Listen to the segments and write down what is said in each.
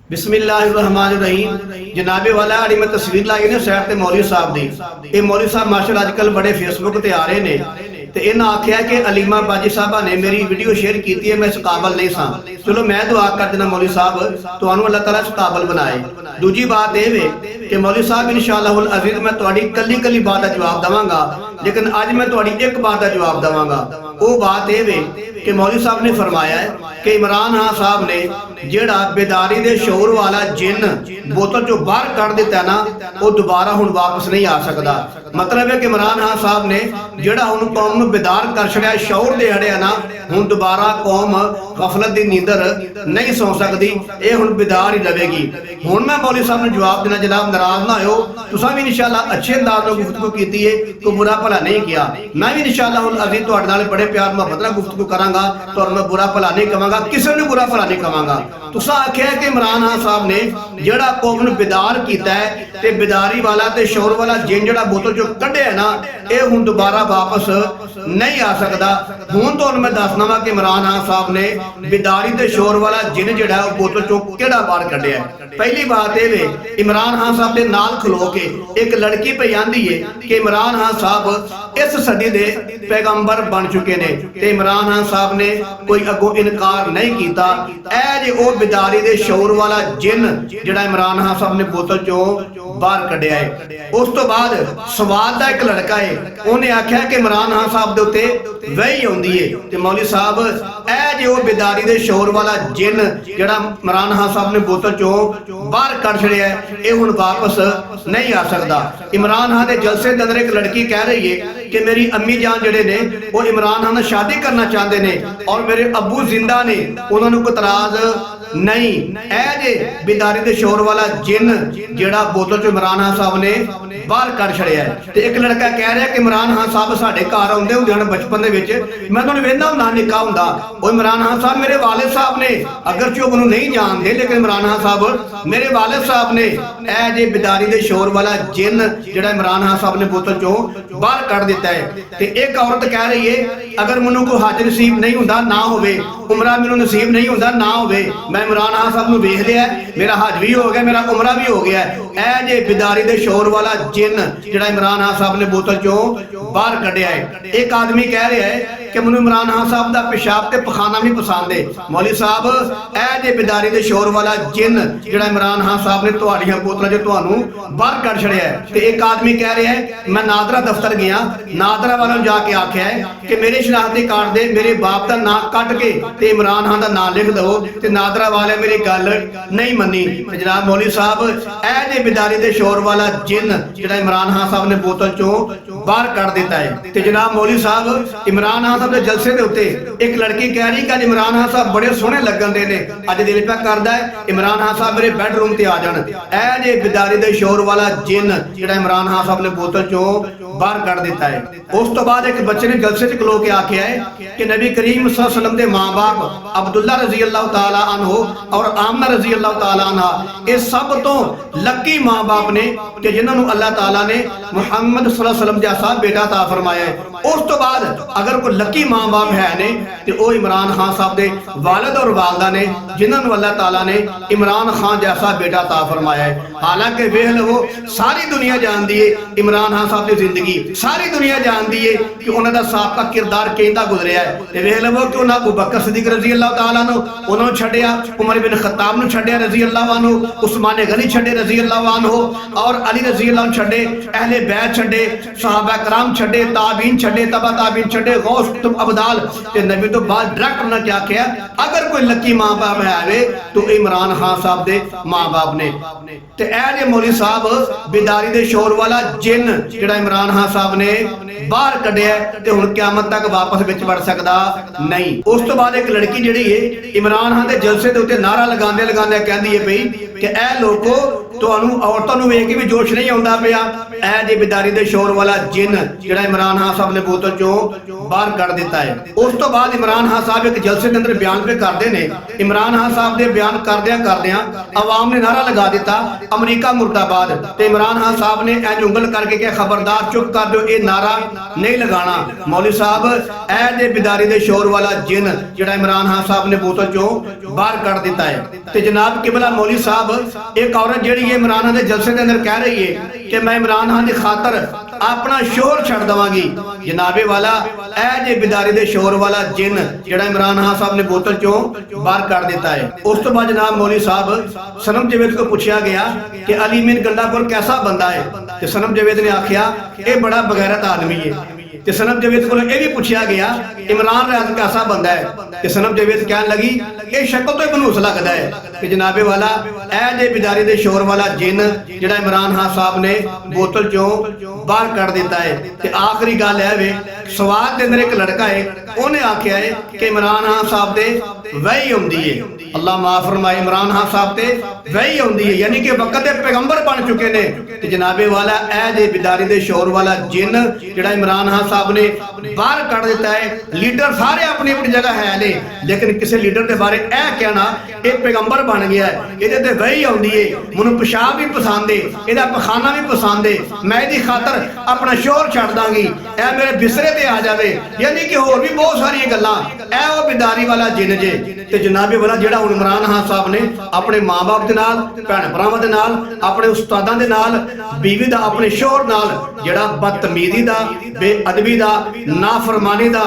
बिस्मिल्लाहिर्रहमानिर्रहीम। जनाबे वाला अड़ी मैं तस्वीर लाई ने सैर ते मौलवी साहब दी। ये मौलवी साहब माशाअल्लाह आजकल बड़े फेसबुक ते आ रहे ने ते इन्हां आख्या कि अलीमा बाजी साहबा ने मेरी वीडियो शेयर की है, मैं इस काबल नहीं सा। चलो मैं दुआ कर देना मौलवी साहब तुहानू अल्लाह ताला इस काबल बनाए। दूजी बात यह वे कि मौलवी साहब इंशाअल्लाहुल अज़ीज़ मैं तुहाडी कली कली बात का जवाब देवांगा, लेकिन अज मैं तुहाडी एक बात का जवाब देवांगा। वो बात यह वे कि मौलवी साहब ने फरमाया है कि इमरान खान साहब ने जेड़ा बेदारी दे शोर वाला जिन बोतल चो बाहर कढ़ दिता ना, वो दोबारा हुण वापस नहीं आ सकता। मतलब है कि इमरान खान साहब ने जेड़ा हुण कौम नूं बेदार कर छड़िया, शौर दे अड़िया ना, हुण दोबारा कौम गफलत दी नींदर नहीं सौ सकती, ये हुण बेदार ही रहेगी। हुण मैं मौलवी साहब ने जवाब देना, जनाब नाराज ना हो, तुसां भी इंशाअल्लाह अच्छे अंदाज नाल गुफ्तगू कीती है, कोई बुरा भला नहीं किया। मैं भी इंशाअल्लाह अज़ीज़ तुहाडे नाल बड़े प्यार मुहब्बत नाल गुफ्तगू करांगा, तुहानू मैं बुरा भला नहीं कहांगा, किसी नूं बुरा भला नहीं कहांगा। तुसां आख्या कि इमरान खान साहब ने जेड़ा कौम नूं बेदार कीता है ते बेदारी वाला ते शोर वाला जिन जेड़ा बोतल चो कढ़िया ना, ये हुण दोबारा वापस नहीं आ सकता। हुण तुहानू मैं दसना वा कि इमरान खान साहब ने बेदारी ते शोर वाला जिन जेड़ा बोतल चो केड़ा बाहर कढ़िया। पहली बात ये वे इमरान खान साहब के नाल खलो के एक लड़की पे आंदी है कि इमरान खान साहब इस सदी दे पैगंबर बन चुके ने ते इमरान खान साहब ने कोई अगों इनकार नहीं किया। ऐ जे ओ बेदारी दे शोर वाला जिन जेड़ा इमरान खान साहब ने बोतल चो बाहर कढ़िया है। उस तो बाद स्वाद दा एक लड़का है, उन्हें आख्या कि इमरान खान साहब दे उत्ते वही आउंदी है ते मौलवी साहब ऐ जे ओ बेदारी दे शोर वाला जिन जेड़ा इमरान खान साहब ने बोतल चो बाहर कढ़ छड़िया है, ये हुण वापस नहीं आ सकता। इमरान खान दे जलसे दे अंदर एक लड़की कह रही है कि मेरी अम्मी जान जेड़े ने वो इमरान खान नाल शादी करना चाहते ने और मेरे अबू जिंदा ने, उन्होंने कोई तराज नहीं। ऐ जे बेदारी दे शोर वाला जिन जेड़ा बोतल चो इमरान खान साहब ने बाहर कढ़ छड़िया है। ते एक लड़का कह रहा है कि इमरान खान साहब साडे घर आउंदे हुंदे हन बचपन दे विच, मैं तुहानू वेंदा हुंदा निक्का हुंदा, ओ इमरान खान साहब मेरे वालिद साहब ने, अगर चो मैनू नहीं जानदे लेकिन इमरान खान साहब मेरे वालिद साहब ने। ऐ जे बेदारी दे शोर वाला जिन जेड़ा इमरान खान साहब ने बोतल चो बाहर कढ़ दिता है। ते एक औरत कह रही है अगर मैनू कोई हज नसीब नहीं हुंदा ना होवे, उमरा मैनू नसीब नहीं हुंदा ना होवे, मैं इमरान खान साहब नू वेख लिया, मेरा हज भी हो गया, मेरा उमरा भी हो गया। ऐ जे बेदारी दे शोर वाला जिन जेड़ा इमरान खान साहब ने बोतल चो बाहर कढ़िया है। एक आदमी कह रहा है कि मैनू इमरान खान साहब दा पेशाब ते पखाना भी पसंद है। मौलवी साहब ऐ जे बेदारी दे शोर वाला जिन जेड़ा इमरान खान साहब ने तुहाड़ियां बोतलां चो तुहानू बाहर कढ़ छड़िया है। ते एक आदमी कह रहा है मैं नादरा दफ्तर गया, नादरा वालों जाके आख्या है कि मेरे शनाख्ती कार्ड दे मेरे बाप दा नाम कट के ते इमरान खान दा नाम लिख दो, ते नादरा वाले मेरी गल नहीं मनी। जनाब मौलवी साहब ऐ जे बेदारी दे शोर वाला जिन जेड़ा इमरान खान साहब ने बोतल चो बाहर कढ़ दिता है। ते जनाब मौलवी साहब इमरान खान साहब दे जलसे दे उत्ते एक लड़की कह रही कि इमरान खान साहब बड़े सोहने लगन दे ने, अज दिल पे करदा है इमरान खान साहब मेरे बेडरूम ते आ जान। ऐ जे बेदारी दे शोर वाला जिन जेड़ा इमरान खान साहब ने बोतल चो बाहर कढ़ दिता है। उस तो बाद एक बच्चे ने जलसे च खलो के आख्या है कि नबी करीम सल्लल्लाहु अलैहि वसल्लम दे मां बाप अब्दुल्ला रजी अल्लाह तआला अन्हु और आमना रजी अल्लाह तआला अन्हा ये सब तो लकी मां बाप ने कि जिन्हां नूं अल्लाह ताला ने मुहम्मद सल्लल्लाहु अलैहि वसल्लम जैसा बेटा अता फरमाया है। उस तो बाद अगर कोई लकी मां बाप है ने ते ओ इमरान खान साहब दे वालिद और वालदा ने जिन्हां नूं अल्लाह ताला ने इमरान खान जैसा बेटा अता फरमाया है। हालांकि वेख लो सारी दुनिया जानती है इमरान खान साहब की जिंदगी, सारी दुनिया जानती है कि उन्हां दा साबका किरदार किंदा गुजरिया है। ते वेख लो कि उन्हां अबू बकर सिद्दीक रजी अल्लाह तआला नु उन्होंने छड्डिया, उमर बिन खत्ताब नु छड्डिया रजी अल्लाह अन्हु, उस्मान गनी छड्डे रजी अल्लाह अन्हु और अली रजी अल्लाह छड्डे, अहले बैत छड्डे, सहाबा कराम छड्डे, ताबीन छड्डे, तबा ताबीन छड्डे, गौस कुतुब अबदाल ते नबी तो बाद डायरेक्ट उन्होंने क्या किया अगर कोई लकी मां बाप है तो इमरान खान साहब दे मां बाप ने। ते ऐ जे मौलवी साहब बेदारी दे शोर वाला जिन जेड़ा इमरान खान साहब ने बाहर कढ़िया ते हुण क़यामत तक वापस विच वड़ सकदा नहीं। उस तो बाद एक लड़की जिहड़ी है इमरान खान दे जलसे दे उत्ते नारा लगांदे लगांदे कहंदी है पई ਕਿ ਇਹ ਲੋਕੋ ਤੁਹਾਨੂੰ ਔਰਤਾਂ ਨੂੰ ਵੇਖ ਕੇ ਵੀ ਜੋਸ਼ ਨਹੀਂ ਆਉਂਦਾ ਪਿਆ। ਇਹ ਜੇ ਬਿਦਾਰੀ ਦੇ ਸ਼ੋਰ ਵਾਲਾ ਜਿੰਨ ਜਿਹੜਾ ਇਮਰਾਨ ਖਾਨ ਸਾਹਿਬ ਨੇ ਬੋਤਲ ਚੋਂ ਬਾਹਰ ਕੱਢ ਦਿੱਤਾ ਹੈ। ਉਸ ਤੋਂ ਬਾਅਦ ਇਮਰਾਨ ਖਾਨ ਸਾਹਿਬ ਇੱਕ ਜਲਸੇ ਦੇ ਅੰਦਰ ਬਿਆਨ ਪੇ ਕਰਦੇ ਨੇ। ਇਮਰਾਨ ਖਾਨ ਸਾਹਿਬ ਦੇ ਬਿਆਨ ਕਰਦਿਆਂ ਆਵਾਮ ਨੇ ਨਾਰਾ ਲਗਾ ਦਿੱਤਾ ਅਮਰੀਕਾ ਮੁਰਦਾਬਾਦ। ਤੇ ਇਮਰਾਨ ਖਾਨ ਸਾਹਿਬ ਨੇ ਇੰਜ ਉਂਗਲ ਕਰਕੇ ਕਿਹਾ ਖਬਰਦਾਰ ਚੁੱਪ ਕਰ ਦਿਓ, ਇਹ ਨਾਰਾ ਨਹੀਂ ਲਗਾਣਾ। ਮੌਲਵੀ ਸਾਹਿਬ ਇਹ ਜੇ ਬਿਦਾਰੀ ਦੇ ਸ਼ੋਰ ਵਾਲਾ ਜਿੰਨ ਜਿਹੜਾ ਇਮਰਾਨ ਖਾਨ ਸਾਹਿਬ ਨੇ ਬੋਤਲ ਚੋਂ ਬਾਹਰ ਕੱਢ ਦਿੱਤਾ ਹੈ। ਤੇ ਜਨਾਬ ਕਿਬਲਾ ਮੌਲਵੀ ਸਾਹਿਬ ਇੱਕ ਔਰਤ ਜਿਹੜੀ ਹੈ ਇਮਰਾਨ ਖਾਨ ਦੇ ਜਲਸੇ ਦੇ ਅੰਦਰ ਕਹਿ ਰਹੀ ਹੈ ਕਿ ਮੈਂ ਇਮਰਾਨ ਖਾਨ ਦੀ ਖਾਤਰ ਆਪਣਾ ਸ਼ੋਰ ਛੱਡ ਦਵਾਂਗੀ। ਜਨਾਬੇ ਵਾਲਾ ਇਹ ਜੇ ਬਿਦਾਰੀ ਦੇ ਸ਼ੋਰ ਵਾਲਾ ਜਿੰਨ ਜਿਹੜਾ ਇਮਰਾਨ ਖਾਨ ਸਾਹਿਬ ਨੇ ਬੋਤਲ ਚੋਂ ਬਾਹਰ ਕੱਢ ਦਿੱਤਾ ਹੈ। ਉਸ ਤੋਂ ਬਾਅਦ ਜਨਾਬ ਮੌਲਵੀ ਸਾਹਿਬ ਸਨਮ ਜਵੇਦ को पूछा गया कि अली मीन गंडापुर कैसा बंदा है। ते सनम जवेद ने आख्या ये बड़ा बगैरत आदमी है। ते सनम जवेद को ये भी पूछा गया इमरान रियाज कैसा बंदा है। ते सनम जवेद कहने लगी ये शक्ल तो बनूस लगता है कि जनाबे वाला ए जे बिदारी दे शोर वाला जिन जिहड़ा इमरान खान साहब ने बोतल चों बाहर कढ़ दिता है। ते आखिरी गल है वे सवाद दे अंदर एक लड़का है उन्हें आख्या है कि इमरान खान साहब दे वही आउंदी है। अल्लाह माफ फरमाए इमरान खान साहब ते वही आउंदी है यानी कि वक्त दे पैगंबर बन चुके ने। ते जनाबे वाला ए जे बिदारी दे शोर वाला जिन जिहड़ा इमरान खान साहब ने बाहर कढ़ दिता है। लीडर सारे अपनी अपनी जगह है ने लेकिन किसी लीडर के बारे ए कहना ये पैगंबर बन गया है, इहदे ते वही आउंदी है, मैनूं पेशाब भी पसंद है, इहदा पखाना भी पसंद है, मैं इहदी खातर अपना शोर छड्ड दांगी, ए मेरे बिस्तरे ते आ जावे। यानी कि होर भी बहुत सारी गल्लां ए ओ बिदारी वाला जिन जे। ते जनाबे वाला जिहड़ा हुण इमरान खान साहब ने अपने मां बाप दे नाल भैण भरावां दे नाल अपने उस्तादां दे नाल बीवी दा अपने शोहर नाल जिहड़ा बदतमीजी दा बेअदबी दा नाफरमानी दा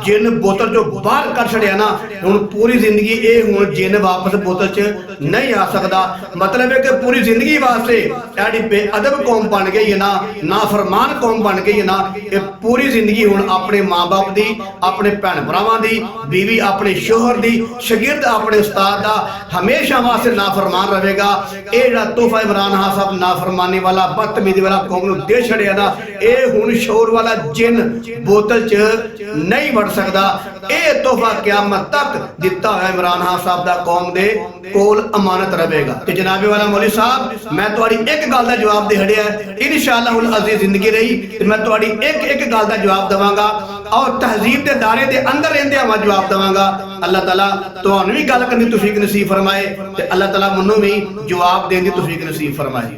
जिन बोतल चों बाहर कर छड़िया ना हुण पूरी जिंदगी ये हुण जिन वापस बोतल च नहीं आ सकदा। मतलब है कि पूरी जिंदगी वास्ते एडी बेअदब कौम बन गई है ना नाफरमान कौम बन गई है ना ये पूरी जिंदगी हुण अपने मां बाप दी अपने भैण भरावां दी बीवी अपने शोहर दी शागिर्द अपने उस्ताद दा हमेशा वास्ते नाफरमान रहेगा। ये जिहड़ा तोहफा इमरान खान साहब नाफरमानी वाला बदतमीजी वाला कौम नूं दे छड़िया ना ये हुण शोर वाला जिन बोतल च नहीं बढ़ सकदा। ये तोहफा क़यामत तक दिता होया इमरान खान साहब दा कौम दे कोल अमानत रहेगा। ते जनाबे वाला मौलवी साहब मैं तुहाडी एक गल दा जवाब दे छड़िया इंशाअल्लाह हुण अजीज जिंदगी रही ते मैं तुहाडी एक गल दा जवाब देवांगा और तहजीब दे दायरे दे अंदर रहंदे मैं जवाब देवांगा। अल्लाह ताला तुहानू भी गल करनी तौफीक नसीब फरमाए ते अल्लाह ताला मैनू भी जवाब देने दी तौफीक नसीब फरमाए।